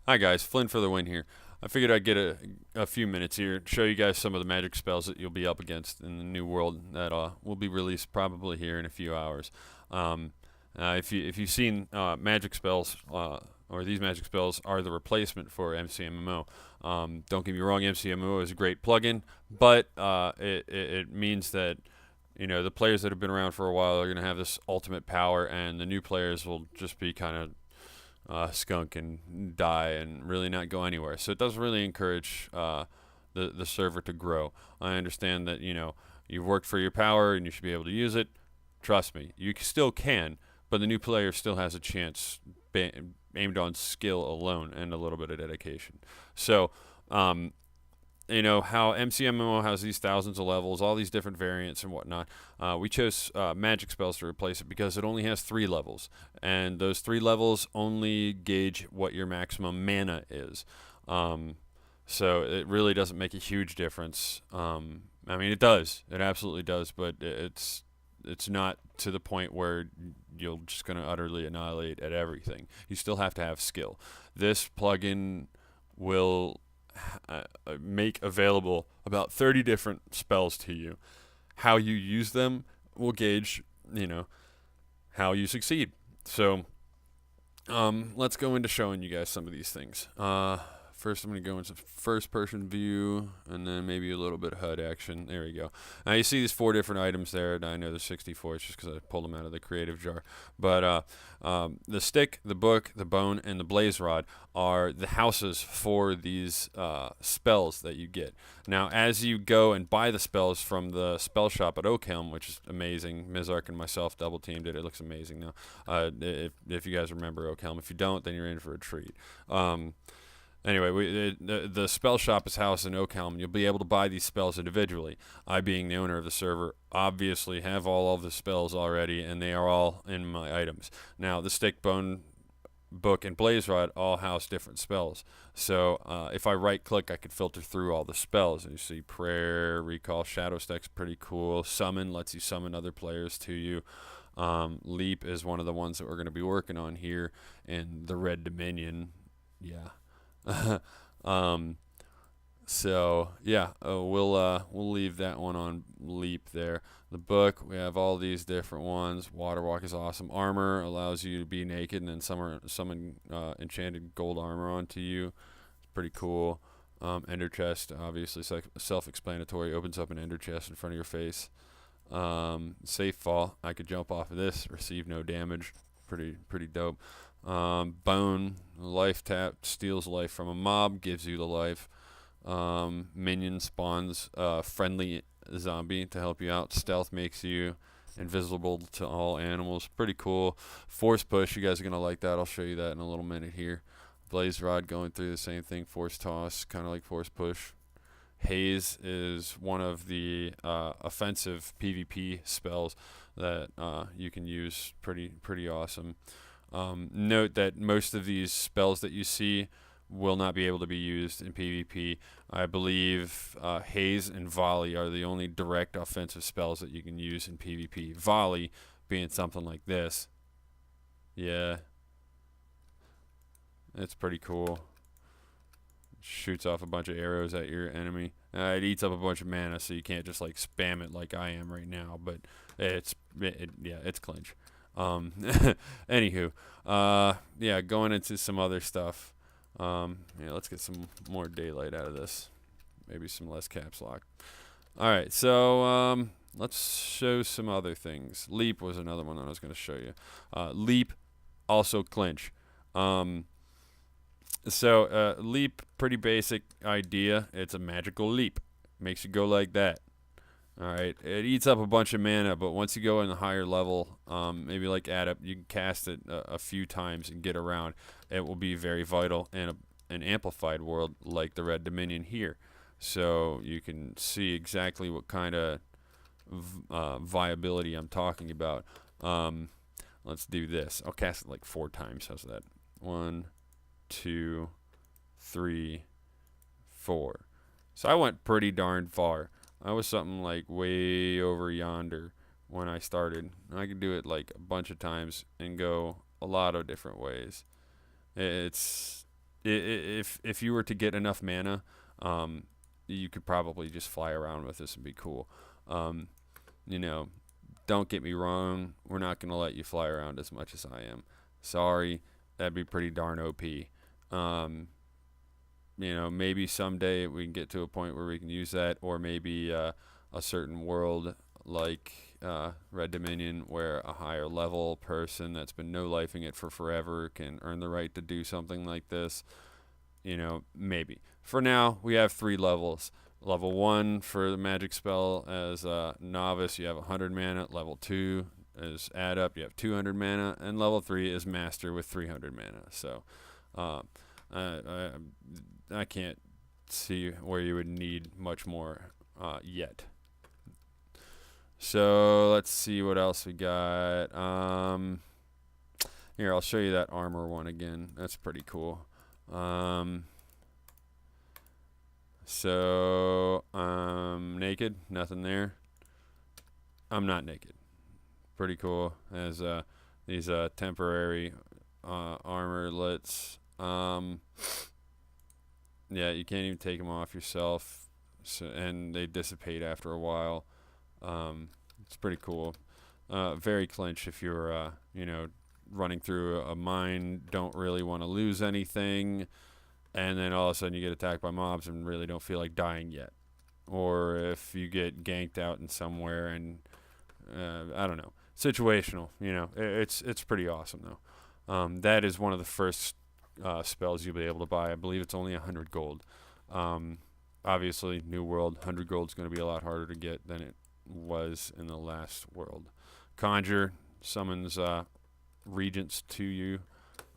Hi guys, Flynn for the win here. I figured I'd get a few minutes here, show you guys some of the magic spells that you'll be up against in the new world that will be released probably here in a few hours. Um, if you've seen magic spells, or these magic spells are the replacement for MCMMO. Don't get me wrong, MCMMO is a great plugin, but it means that the players that have been around for a while are going to have this ultimate power, and the new players will just be kind of skunk and die and really not go anywhere. So it does really encourage the server to grow. I understand that you've worked for your power and you should be able to use it. Trust me, you still can, but the new player still has a chance aimed on skill alone and a little bit of dedication. So how MCMMO has these thousands of levels, all these different variants and whatnot. We chose MagicSpells to replace it because it only has 3 levels, and those 3 levels only gauge what your maximum mana is. So it really doesn't make a huge difference. I mean, it does, it absolutely does, but it's not to the point where you're just going to utterly annihilate at everything. You still have to have skill. This plugin will make available about 30 different spells to you. How you use them will gauge, how you succeed. So, let's go into showing you guys some of these things. First, I'm going to go into first-person view, and then maybe a little bit of HUD action. There we go. Now, you see these 4 different items there. I know there's 64. It's just because I pulled them out of the creative jar. But the stick, the book, the bone, and the blaze rod are the houses for these spells that you get. Now, as you go and buy the spells from the spell shop at Oakhelm, which is amazing, Mizark and myself double-teamed it. It looks amazing now. If you guys remember Oakhelm. If you don't, then you're in for a treat. Anyway, the spell shop is housed in Oakhelm. You'll be able to buy these spells individually. I, being the owner of the server, obviously have all of the spells already, and they are all in my items. Now, the stick, bone, book, and blaze rod all house different spells. So if I right-click, I could filter through all the spells. And you see prayer, recall, shadow stack's pretty cool. Summon lets you summon other players to you. Leap is one of the ones that we're going to be working on here in the Red Dominion. Yeah. So yeah, we'll leave that one on leap there. The book, we have all these different ones. Water walk is awesome. Armor allows you to be naked and then summon enchanted gold armor onto you. It's pretty cool. Ender chest, obviously self-explanatory. Opens up an ender chest in front of your face. Safe fall. I could jump off of this, receive no damage. Pretty dope. Bone, life tap, steals life from a mob, gives you the life. Minion spawns friendly zombie to help you out. Stealth makes you invisible to all animals. Pretty cool. Force push, you guys are going to like that. I'll show you that in a little minute here. Blaze rod going through the same thing. Force toss, kind of like force push. Haze is one of the offensive PvP spells that you can use. Pretty awesome. Note that most of these spells that you see will not be able to be used in PvP. I believe Haze and Volley are the only direct offensive spells that you can use in PvP. Volley being something like this. Yeah, it's pretty cool. Shoots off a bunch of arrows at your enemy. It eats up a bunch of mana, so you can't just like spam it like I am right now. But it's clinch. Anywho, yeah, going into some other stuff. Let's get some more daylight out of this. Maybe some less caps lock. All right, so let's show some other things. Leap was another one that I was going to show you. Leap, also clinch. So leap, pretty basic idea. It's a magical leap. Makes you go like that. Alright, it eats up a bunch of mana, but once you go in the higher level, maybe like Adept, you can cast it a few times and get around. It will be very vital in an amplified world like the Red Dominion here. So you can see exactly what kind of viability I'm talking about. Let's do this. I'll cast it like 4 times. How's that? 1, 2, 3, 4. So I went pretty darn far. I was something like way over yonder when I started. I could do it like a bunch of times and go a lot of different ways. It's if you were to get enough mana, you could probably just fly around with this and be cool. You know, don't get me wrong, we're not going to let you fly around as much as I am. Sorry, that'd be pretty darn OP. You know, maybe someday we can get to a point where we can use that, or maybe a certain world like Red Dominion, where a higher level person that's been no-lifing it for forever can earn the right to do something like this. You know, maybe. For now, we have 3 levels. Level 1 for the magic spell as a novice, you have 100 mana. Level 2 is add up, you have 200 mana. And level 3 is master with 300 mana. So, I can't see where you would need much more yet. So let's see what else we got. Here, I'll show you that armor one again. That's pretty cool. Naked, nothing there. I'm not naked. Pretty cool. As these temporary armorlets. Yeah, you can't even take them off yourself, so, and they dissipate after a while. It's pretty cool. Very clinch if you're, you know, running through a mine, don't really want to lose anything, and then all of a sudden you get attacked by mobs and really don't feel like dying yet. Or if you get ganked out in somewhere and, I don't know, situational, you know, it's pretty awesome though. That is one of the first spells you'll be able to buy. I believe it's only 100 gold. Obviously, New World, 100 gold is going to be a lot harder to get than it was in the last world. Conjure summons regents to you.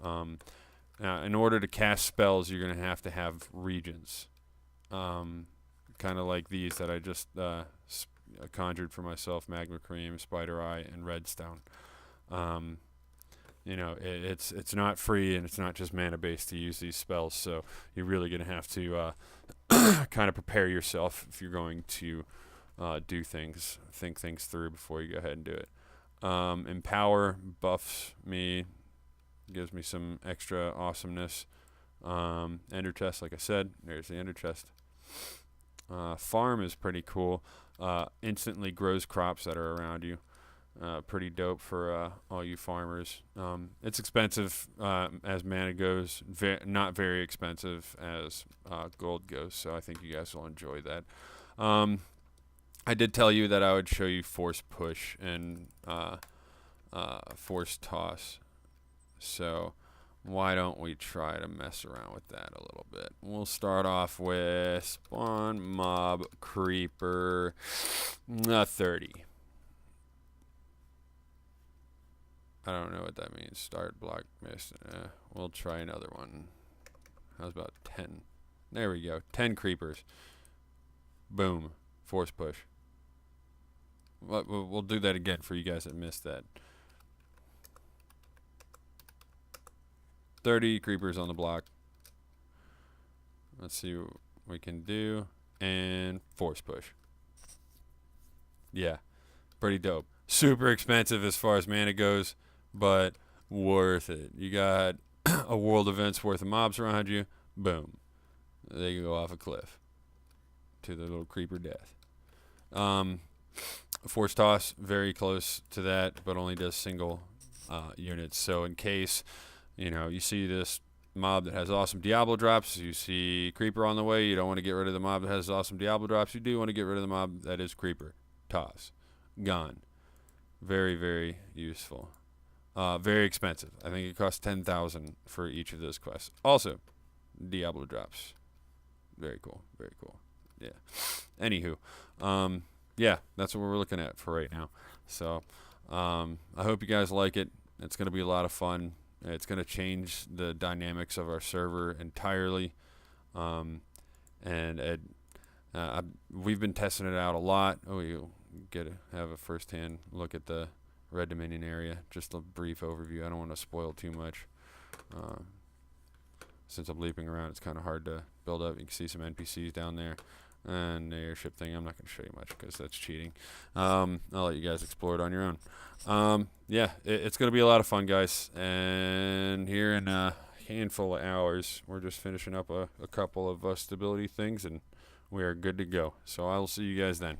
In order to cast spells, you're going to have regents. Kind of like these that I just conjured for myself: Magma Cream, Spider Eye, and Redstone. You know, it's not free, and it's not just mana based to use these spells, so you're really going to have to kind of prepare yourself if you're going to do things, think things through before you go ahead and do it. Empower buffs me, gives me some extra awesomeness. Ender chest, like I said, there's the ender chest. Farm is pretty cool. Instantly grows crops that are around you. Pretty dope for all you farmers. It's expensive as mana goes, not very expensive as gold goes, so I think you guys will enjoy that. I did tell you that I would show you force push and force toss, so why don't we try to mess around with that a little bit. We'll start off with spawn mob creeper 30. I don't know what that means. Start block miss. We'll try another one. How's about 10? There we go. 10 creepers. Boom. Force push. We'll do that again for you guys that missed that. 30 creepers on the block. Let's see what we can do. And force push. Yeah. Pretty dope. Super expensive as far as mana goes, but worth it. You got a world event's worth of mobs around you. Boom. They can go off a cliff to the little creeper death. Force toss, very close to that, but only does single units. So in case, you know, you see this mob that has awesome Diablo drops, you see creeper on the way, you don't want to get rid of the mob that has awesome Diablo drops, you do want to get rid of the mob that is creeper. Toss. Gone. Very, very useful. Very expensive. I think it costs 10,000 for each of those quests. Also, Diablo drops. Very cool. Very cool. Yeah. Anywho, yeah, that's what we're looking at for right now. So, I hope you guys like it. It's going to be a lot of fun. It's going to change the dynamics of our server entirely. We've been testing it out a lot. Oh, you have a first-hand look at the Red Dominion area. Just a brief overview. I don't want to spoil too much. Since I'm leaping around, it's kind of hard to build up. You can see some NPCs down there. And the airship thing, I'm not going to show you much because that's cheating. I'll let you guys explore it on your own. Yeah, it's going to be a lot of fun, guys. And here handful of hours. We're just finishing up a couple of stability things, and we are good to go. So I'll see you guys then.